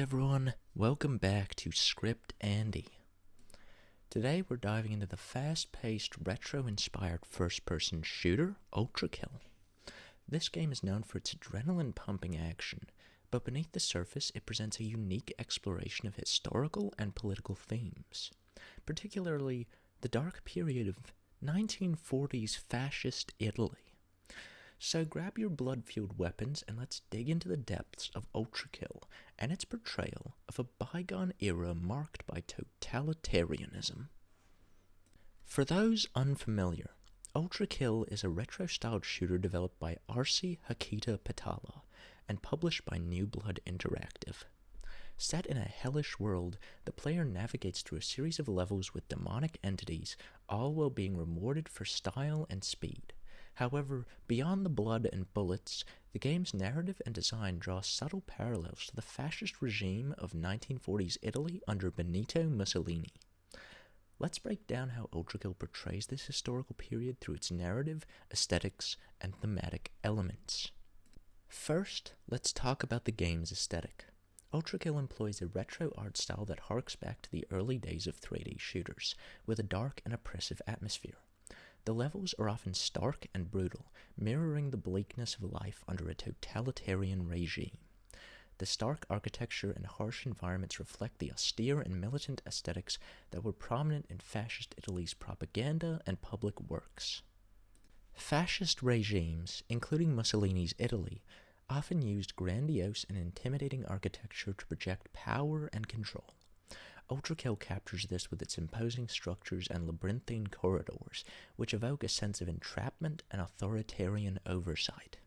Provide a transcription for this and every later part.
everyone, welcome back to Script Andy. Today we're diving into the fast-paced, retro-inspired first-person shooter, Ultrakill. This game is known for its adrenaline-pumping action, but beneath the surface it presents a unique exploration of historical and political themes, particularly the dark period of 1940s fascist Italy. So grab your blood-fueled weapons and let's dig into the depths of Ultrakill and its portrayal of a bygone era marked by totalitarianism. For those unfamiliar, Ultrakill is a retro-styled shooter developed by Arsi Hakita Patala and published by New Blood Interactive. Set in a hellish world, the player navigates through a series of levels with demonic entities, all while being rewarded for style and speed. However, beyond the blood and bullets, the game's narrative and design draw subtle parallels to the fascist regime of 1940s Italy under Benito Mussolini. Let's break down how Ultrakill portrays this historical period through its narrative, aesthetics, and thematic elements. First, let's talk about the game's aesthetic. Ultrakill employs a retro art style that harks back to the early days of 3D shooters, with a dark and oppressive atmosphere. The levels are often stark and brutal, mirroring the bleakness of life under a totalitarian regime. The stark architecture and harsh environments reflect the austere and militant aesthetics that were prominent in fascist Italy's propaganda and public works. Fascist regimes, including Mussolini's Italy, often used grandiose and intimidating architecture to project power and control. Ultrakill captures this with its imposing structures and labyrinthine corridors, which evoke a sense of entrapment and authoritarian oversight.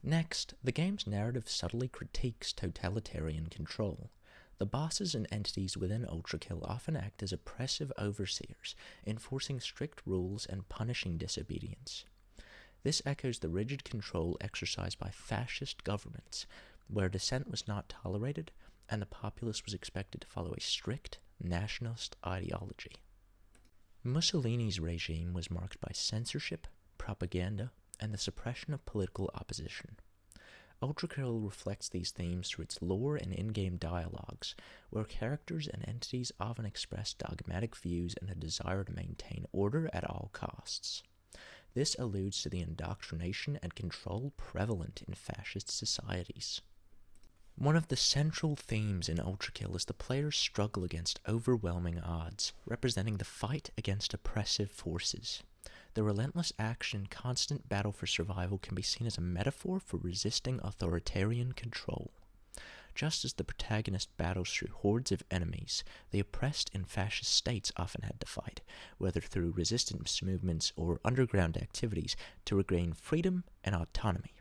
Next, the game's narrative subtly critiques totalitarian control. The bosses and entities within Ultrakill often act as oppressive overseers, enforcing strict rules and punishing disobedience. This echoes the rigid control exercised by fascist governments, where dissent was not tolerated, and the populace was expected to follow a strict nationalist ideology. Mussolini's regime was marked by censorship, propaganda, and the suppression of political opposition. Ultrakill reflects these themes through its lore and in-game dialogues, where characters and entities often express dogmatic views and a desire to maintain order at all costs. This alludes to the indoctrination and control prevalent in fascist societies. One of the central themes in Ultrakill is the player's struggle against overwhelming odds, representing the fight against oppressive forces. The relentless action and constant battle for survival can be seen as a metaphor for resisting authoritarian control. Just as the protagonist battles through hordes of enemies, the oppressed in fascist states often had to fight, whether through resistance movements or underground activities, to regain freedom and autonomy.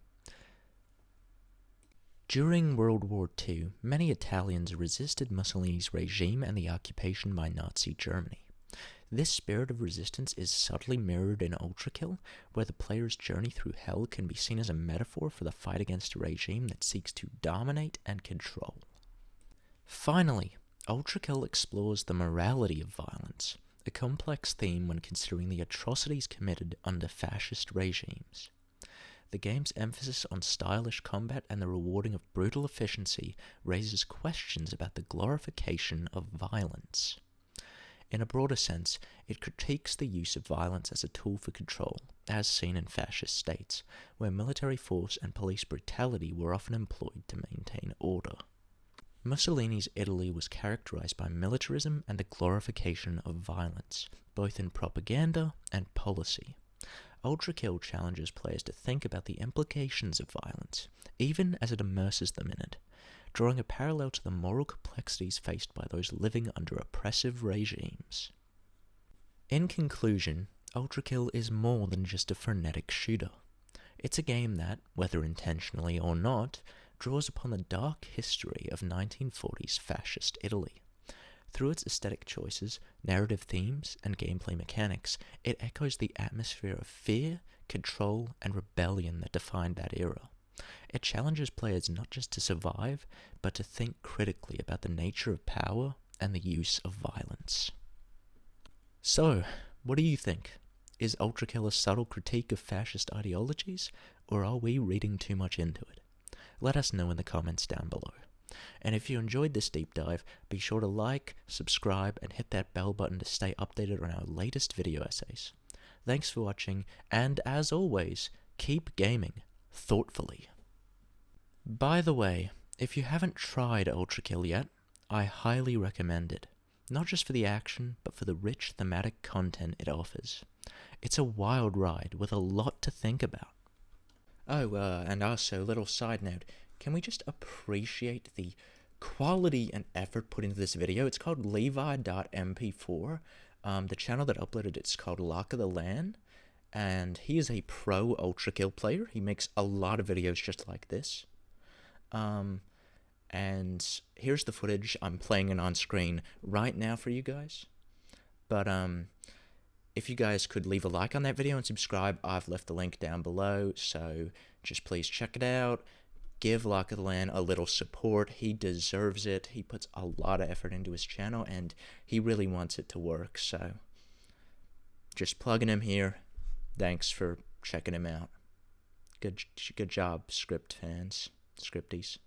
During World War II, many Italians resisted Mussolini's regime and the occupation by Nazi Germany. This spirit of resistance is subtly mirrored in Ultrakill, where the player's journey through hell can be seen as a metaphor for the fight against a regime that seeks to dominate and control. Finally, Ultrakill explores the morality of violence, a complex theme when considering the atrocities committed under fascist regimes. The game's emphasis on stylish combat and the rewarding of brutal efficiency raises questions about the glorification of violence. In a broader sense, it critiques the use of violence as a tool for control, as seen in fascist states, where military force and police brutality were often employed to maintain order. Mussolini's Italy was characterized by militarism and the glorification of violence, both in propaganda and policy. Ultrakill challenges players to think about the implications of violence, even as it immerses them in it, drawing a parallel to the moral complexities faced by those living under oppressive regimes. In conclusion, Ultrakill is more than just a frenetic shooter. It's a game that, whether intentionally or not, draws upon the dark history of 1940s fascist Italy. Through its aesthetic choices, narrative themes, and gameplay mechanics, it echoes the atmosphere of fear, control, and rebellion that defined that era. It challenges players not just to survive, but to think critically about the nature of power and the use of violence. So, what do you think? Is Ultrakill a subtle critique of fascist ideologies, or are we reading too much into it? Let us know in the comments down below. And if you enjoyed this deep dive, be sure to like, subscribe, and hit that bell button to stay updated on our latest video essays. Thanks for watching, and as always, keep gaming thoughtfully. By the way, if you haven't tried Ultrakill yet, I highly recommend it. Not just for the action, but for the rich thematic content it offers. It's a wild ride with a lot to think about. Oh, and also, little side note, can we just appreciate the quality and effort put into this video? It's called Levi.mp4. The channel that uploaded it's called Lock of the Land, and he is a pro Ultrakill player. He makes a lot of videos just like this. And here's the footage. I'm playing it on screen right now for you guys. But if you guys could leave a like on that video and subscribe, I've left the link down below, so just please check it out. Give Lock of the Land a little support. He deserves it. He puts a lot of effort into his channel, and he really wants it to work, so just plugging him here. Thanks for checking him out. Good job, script fans, scripties.